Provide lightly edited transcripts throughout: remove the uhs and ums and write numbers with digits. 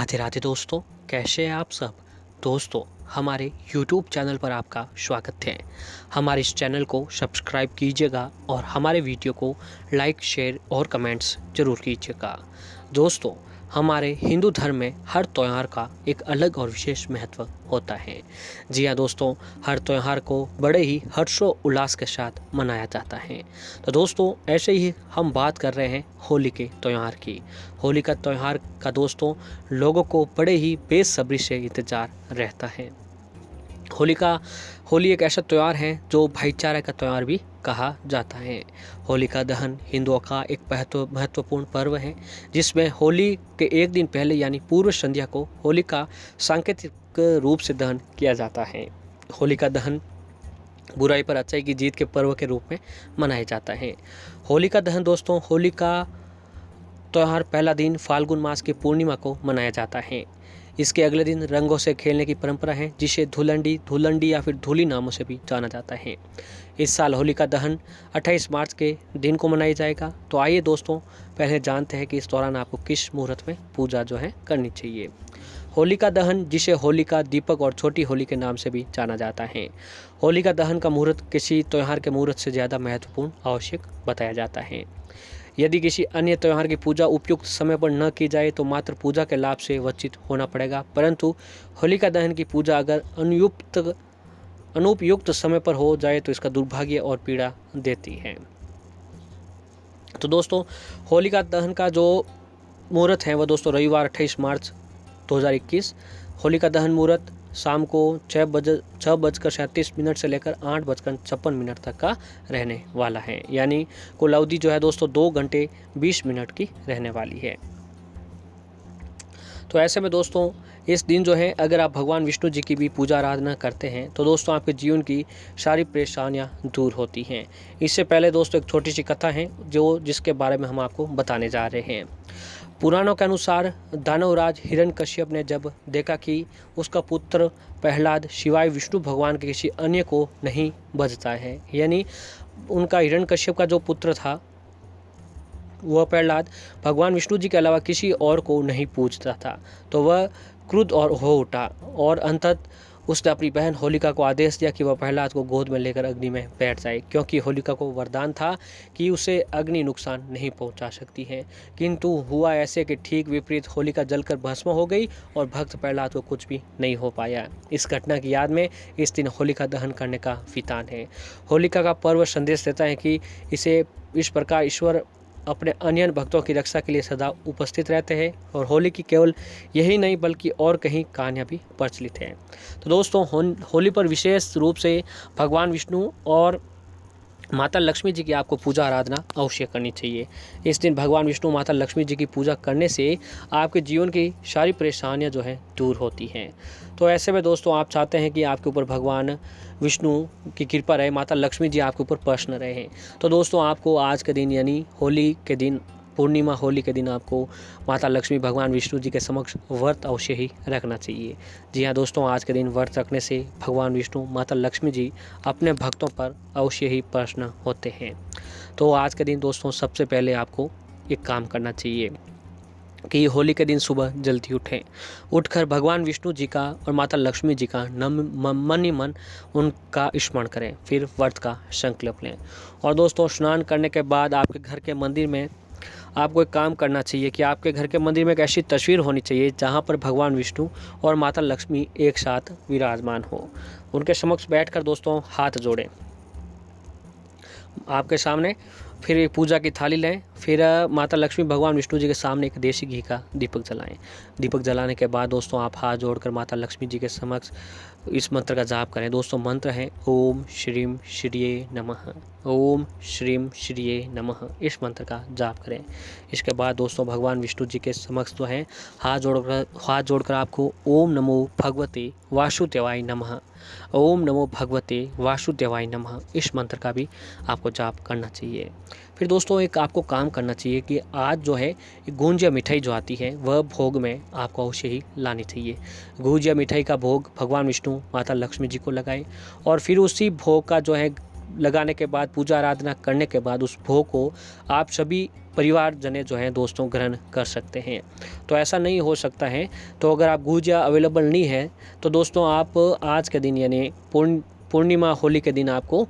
राधे राधे दोस्तों, कैसे हैं आप सब। दोस्तों, हमारे YouTube चैनल पर आपका स्वागत है। हमारे इस चैनल को सब्सक्राइब कीजिएगा और हमारे वीडियो को लाइक, शेयर और कमेंट्स ज़रूर कीजिएगा। दोस्तों, हमारे हिंदू धर्म में हर त्यौहार का एक अलग और विशेष महत्व होता है। जी हाँ दोस्तों, हर त्यौहार को बड़े ही हर्षोल्लास के साथ मनाया जाता है। तो दोस्तों, ऐसे ही हम बात कर रहे हैं होली के त्यौहार की। होली का त्यौहार का दोस्तों लोगों को बड़े ही बेसब्री से इंतज़ार रहता है। होली एक ऐसा त्यौहार है जो भाईचारे का त्यौहार भी कहा जाता है। होलिका दहन हिंदुओं का एक महत्वपूर्ण पर्व है, जिसमें होली के एक दिन पहले यानी पूर्व संध्या को होली का सांकेतिक रूप से दहन किया जाता है। होलिका दहन बुराई पर अच्छाई की जीत के पर्व के रूप में मनाया जाता है। होलिका दहन दोस्तों, होली का त्यौहार पहला दिन फाल्गुन मास की पूर्णिमा को मनाया जाता है। इसके अगले दिन रंगों से खेलने की परंपरा है, जिसे धुलंडी या फिर धूली नामों से भी जाना जाता है। इस साल होलिका दहन 28 मार्च के दिन को मनाया जाएगा। तो आइए दोस्तों, पहले जानते हैं कि इस दौरान आपको किस मुहूर्त में पूजा जो है करनी चाहिए। होलिका दहन, जिसे होलिका, दीपक और छोटी होली के नाम से भी जाना जाता है। होलिका दहन का मुहूर्त किसी त्यौहार के मुहूर्त से ज़्यादा महत्वपूर्ण आवश्यक बताया जाता है। यदि किसी अन्य त्यौहार की पूजा उपयुक्त समय पर न की जाए तो मात्र पूजा के लाभ से वंचित होना पड़ेगा, परंतु होलिका दहन की पूजा अगर अनुपयुक्त समय पर हो जाए तो इसका दुर्भाग्य और पीड़ा देती है। तो दोस्तों, होलिका दहन का जो मुहूर्त है वह दोस्तों रविवार 28 मार्च 2021। होलिका दहन मुहूर्त शाम को 6:37 से लेकर 8:56 तक का रहने वाला है, यानी कुल अवधि जो है दोस्तों 2 घंटे 20 मिनट की रहने वाली है। तो ऐसे में दोस्तों, इस दिन जो है अगर आप भगवान विष्णु जी की भी पूजा आराधना करते हैं तो दोस्तों आपके जीवन की सारी परेशानियां दूर होती हैं। इससे पहले दोस्तों एक छोटी सी कथा है जिसके बारे में हम आपको बताने जा रहे हैं। पुराणों के अनुसार दानवराज हिरण्यकश्यप ने जब देखा कि उसका पुत्र प्रहलाद शिवाय विष्णु भगवान के किसी अन्य को नहीं बजता है, यानी उनका हिरण्यकश्यप का जो पुत्र था वह प्रहलाद भगवान विष्णु जी के अलावा किसी और को नहीं पूजता था, तो वह क्रुद्ध और हो उठा और अंततः उसने अपनी बहन होलिका को आदेश दिया कि वह प्रहलाद को गोद में लेकर अग्नि में बैठ जाए, क्योंकि होलिका को वरदान था कि उसे अग्नि नुकसान नहीं पहुंचा सकती है। किंतु हुआ ऐसे कि ठीक विपरीत, होलिका जलकर भस्म हो गई और भक्त प्रहलाद को कुछ भी नहीं हो पाया। इस घटना की याद में इस दिन होलिका दहन करने का विधान है। होलिका का पर्व संदेश देता है कि इस प्रकार ईश्वर अपने अन्य भक्तों की रक्षा के लिए सदा उपस्थित रहते हैं, और होली की केवल यही नहीं बल्कि और कहीं कहानियाँ भी प्रचलित हैं। तो दोस्तों, होली पर विशेष रूप से भगवान विष्णु और माता लक्ष्मी जी की आपको पूजा आराधना अवश्य करनी चाहिए। इस दिन भगवान विष्णु माता लक्ष्मी जी की पूजा करने से आपके जीवन की सारी परेशानियां जो है दूर होती हैं। तो ऐसे में दोस्तों, आप चाहते हैं कि आपके ऊपर भगवान विष्णु की कृपा रहे, माता लक्ष्मी जी आपके ऊपर प्रसन्न रहे, तो दोस्तों आपको आज के दिन यानी होली के दिन, पूर्णिमा होली के दिन आपको माता लक्ष्मी भगवान विष्णु जी के समक्ष व्रत अवश्य ही रखना चाहिए। जी हाँ दोस्तों, आज के दिन व्रत रखने से भगवान विष्णु माता लक्ष्मी जी अपने भक्तों पर अवश्य ही प्रसन्न होते हैं। तो आज के दिन दोस्तों सबसे पहले आपको एक काम करना चाहिए कि होली के दिन सुबह जल्दी उठकर भगवान विष्णु जी का और माता लक्ष्मी जी का मन ही मन उनका स्मरण करें, फिर व्रत का संकल्प लें। और दोस्तों, स्नान करने के बाद आपके घर के मंदिर में आपको एक काम करना चाहिए कि आपके घर के मंदिर में एक ऐसी तस्वीर होनी चाहिए जहाँ पर भगवान विष्णु और माता लक्ष्मी एक साथ विराजमान हो। उनके समक्ष बैठकर दोस्तों हाथ जोड़ें आपके सामने, फिर एक पूजा की थाली लें, फिर माता लक्ष्मी भगवान विष्णु जी के सामने एक देसी घी का दीपक जलाएं। दीपक जलाने के बाद दोस्तों आप हाथ जोड़कर माता लक्ष्मी जी के समक्ष इस मंत्र का जाप करें। दोस्तों मंत्र है ओम श्रीम श्रीये नमः, ओम श्रीम श्रीये नमः। इस मंत्र का जाप करें। इसके बाद दोस्तों भगवान विष्णु जी के समक्ष जो है हाथ जोड़कर आपको ओम नमो भगवते वासुदेवाय नमः, ओम नमो भगवते वासुदेवाय नमः, इस मंत्र का भी आपको जाप करना चाहिए। फिर दोस्तों एक आपको काम करना चाहिए कि आज जो है गूंजिया मिठाई जो आती है वह भोग में आपको अवश्य ही लानी चाहिए। गूंजिया मिठाई का भोग भगवान विष्णु माता लक्ष्मी जी को लगाएं और फिर उसी भोग का जो है लगाने के बाद, पूजा आराधना करने के बाद उस भोग को आप सभी परिवारजने जो हैं दोस्तों ग्रहण कर सकते हैं। तो ऐसा नहीं हो सकता है, तो अगर आप गुजिया अवेलेबल नहीं है तो दोस्तों आप आज के दिन यानी पूर्णिमा होली के दिन आपको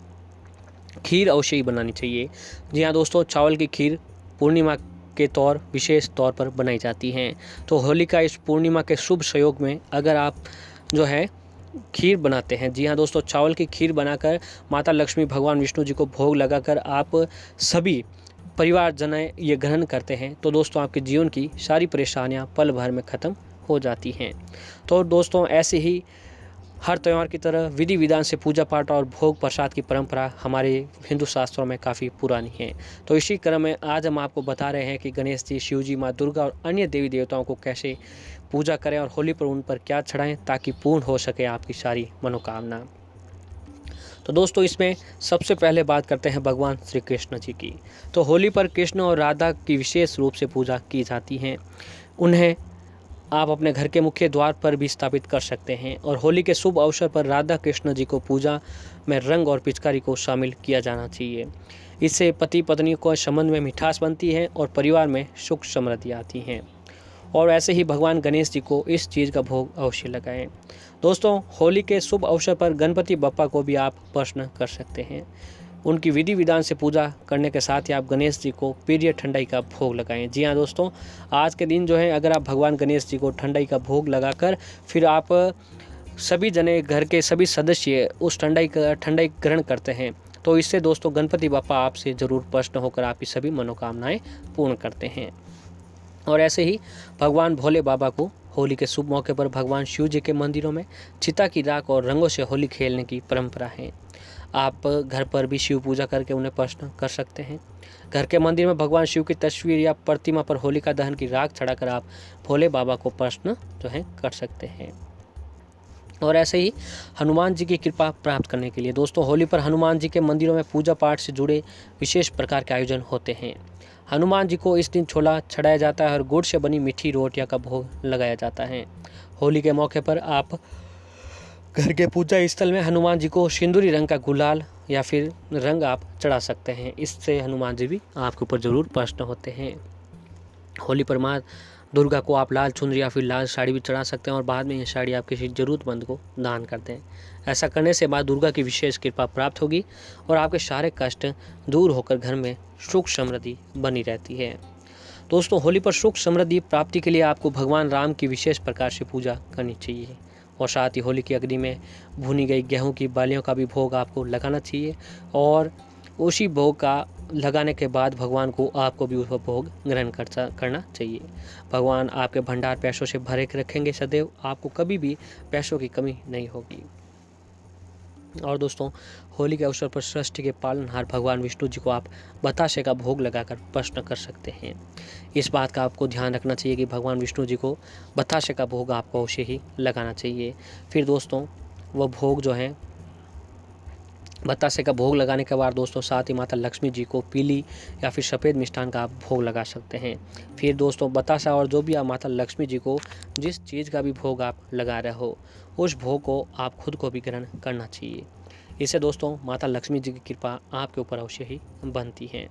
खीर अवश्य ही बनानी चाहिए। जी हाँ दोस्तों, चावल की खीर पूर्णिमा के विशेष तौर पर बनाई जाती हैं। तो होली का इस पूर्णिमा के शुभ संयोग में अगर आप जो है खीर बनाते हैं, जी हाँ दोस्तों, चावल की खीर बनाकर माता लक्ष्मी भगवान विष्णु जी को भोग लगाकर आप सभी परिवारजन ये ग्रहण करते हैं, तो दोस्तों आपके जीवन की सारी परेशानियां पल भर में ख़त्म हो जाती हैं। तो दोस्तों ऐसे ही हर त्यौहार की तरह विधि विधान से पूजा पाठ और भोग प्रसाद की परंपरा हमारे हिंदू शास्त्रों में काफ़ी पुरानी है। तो इसी क्रम में आज हम आपको बता रहे हैं कि गणेश जी, शिव जी, माँ दुर्गा और अन्य देवी देवताओं को कैसे पूजा करें और होली पर उन पर क्या चढ़ाएं ताकि पूर्ण हो सके आपकी सारी मनोकामना। तो दोस्तों इसमें सबसे पहले बात करते हैं भगवान श्री कृष्ण जी की। तो होली पर कृष्ण और राधा की विशेष रूप से पूजा की जाती है। उन्हें आप अपने घर के मुख्य द्वार पर भी स्थापित कर सकते हैं और होली के शुभ अवसर पर राधा कृष्ण जी को पूजा में रंग और पिचकारी को शामिल किया जाना चाहिए। इससे पति पत्नी को संबंध में मिठास बनती है और परिवार में सुख समृद्धि आती है। और ऐसे ही भगवान गणेश जी को इस चीज़ का भोग अवश्य लगाएं। दोस्तों होली के शुभ अवसर पर गणपति बप्पा को भी आप प्रसन्न कर सकते हैं। उनकी विधि विधान से पूजा करने के साथ ही आप गणेश जी को प्रिय ठंडाई का भोग लगाएं। जी हाँ दोस्तों, आज के दिन जो है अगर आप भगवान गणेश जी को ठंडाई का भोग लगाकर फिर आप सभी जने घर के सभी सदस्य उस ठंडाई ग्रहण करते हैं, तो इससे दोस्तों गणपति बप्पा आपसे ज़रूर प्रसन्न होकर आपकी सभी मनोकामनाएं पूर्ण करते हैं। और ऐसे ही भगवान भोले बाबा को होली के शुभ मौके पर भगवान शिव जी के मंदिरों में चिता की राख और रंगों से होली खेलने की परंपरा है। आप घर पर भी शिव पूजा करके उन्हें प्रसन्न कर सकते हैं। घर के मंदिर में भगवान शिव की तस्वीर या प्रतिमा पर होलिका दहन की राख चढ़ाकर आप भोले बाबा को प्रसन्न जो है कर सकते हैं। और ऐसे ही हनुमान जी की कृपा प्राप्त करने के लिए दोस्तों होली पर हनुमान जी के मंदिरों में पूजा पाठ से जुड़े विशेष प्रकार के आयोजन होते हैं। हनुमान जी को इस दिन छोला चढ़ाया जाता है और गुड़ से बनी मीठी रोटियां का भोग लगाया जाता है। होली के मौके पर आप घर के पूजा स्थल में हनुमान जी को सिंदूरी रंग का गुलाल या फिर रंग आप चढ़ा सकते हैं। इससे हनुमान जी भी आपके ऊपर ज़रूर प्रसन्न होते हैं। होली पर माँ दुर्गा को आप लाल चुनरी या फिर लाल साड़ी भी चढ़ा सकते हैं और बाद में ये साड़ी आप किसी ज़रूरतमंद को दान कर दें। ऐसा करने से माँ दुर्गा की विशेष कृपा प्राप्त होगी और आपके सारे कष्ट दूर होकर घर में सुख समृद्धि बनी रहती है। दोस्तों होली पर सुख समृद्धि प्राप्ति के लिए आपको भगवान राम की विशेष प्रकार से पूजा करनी चाहिए और साथ ही होली की अग्नि में भुनी गई गेहूं की बालियों का भी भोग आपको लगाना चाहिए और उसी भोग का लगाने के बाद भगवान को आपको भी उस भोग ग्रहण करना चाहिए। भगवान आपके भंडार पैसों से भरे के रखेंगे सदैव, आपको कभी भी पैसों की कमी नहीं होगी। और दोस्तों होली के अवसर पर सृष्टि के पालनहार भगवान विष्णु जी को आप बताशे का भोग लगाकर प्रसन्न कर सकते हैं। इस बात का आपको ध्यान रखना चाहिए कि भगवान विष्णु जी को बताशे का भोग आपको अवश्य ही लगाना चाहिए। फिर दोस्तों वह भोग जो है बतासे का भोग लगाने के बाद दोस्तों साथ ही माता लक्ष्मी जी को पीली या फिर सफ़ेद मिष्ठान का आप भोग लगा सकते हैं। फिर दोस्तों बतासा और जो भी आप माता लक्ष्मी जी को जिस चीज़ का भी भोग आप लगा रहे हो उस भोग को आप खुद को भी ग्रहण करना चाहिए। इससे दोस्तों माता लक्ष्मी जी की कृपा आपके ऊपर अवश्य ही बनती है।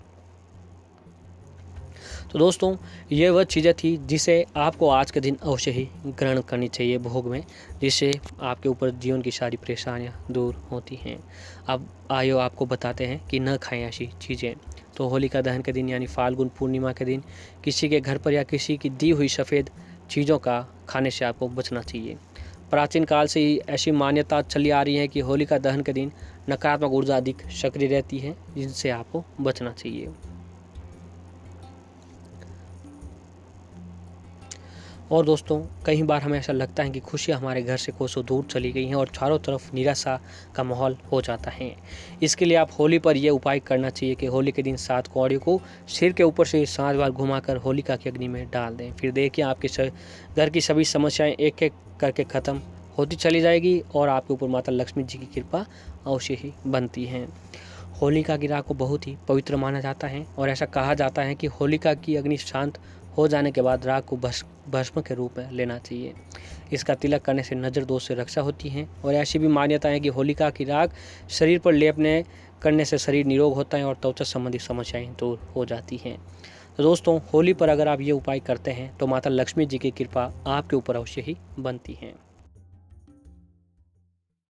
तो दोस्तों ये वह चीज़ें थी जिसे आपको आज के दिन अवश्य ही ग्रहण करनी चाहिए भोग में, जिससे आपके ऊपर जीवन की सारी परेशानियां दूर होती हैं। अब आइए आपको बताते हैं कि न खाएं ऐसी चीज़ें। तो होलिका दहन के दिन यानी फाल्गुन पूर्णिमा के दिन किसी के घर पर या किसी की दी हुई सफ़ेद चीज़ों का खाने से आपको बचना चाहिए। प्राचीन काल से ही ऐसी मान्यता चली आ रही है कि होलिका दहन के दिन नकारात्मक ऊर्जा अधिक सक्रिय रहती है, जिनसे आपको बचना चाहिए। और दोस्तों कई बार हमें ऐसा लगता है कि खुशियाँ हमारे घर से कोसों दूर चली गई हैं और चारों तरफ निराशा का माहौल हो जाता है। इसके लिए आप होली पर यह उपाय करना चाहिए कि होली के दिन 7 कौड़ियों को सिर के ऊपर से 7 बार घुमाकर होलिका की अग्नि में डाल दें। फिर देखिए आपके घर की सभी समस्याएं एक एक करके ख़त्म होती चली जाएगी और आपके ऊपर माता लक्ष्मी जी की कृपा अवश्य ही बनती है। होलिका की राख को बहुत ही पवित्र माना जाता है और ऐसा कहा जाता है कि होलिका की अग्नि शांत हो जाने के बाद राख को भस्म के रूप में लेना चाहिए। इसका तिलक करने से नज़र दोष से रक्षा होती है और ऐसी भी मान्यता है कि होलिका की राख शरीर पर लेपने करने से शरीर निरोग होता है और त्वचा संबंधी समस्याएं दूर हो जाती हैं। तो दोस्तों, होली पर अगर आप ये उपाय करते हैं तो माता लक्ष्मी जी की कृपा आपके ऊपर अवश्य ही बनती है।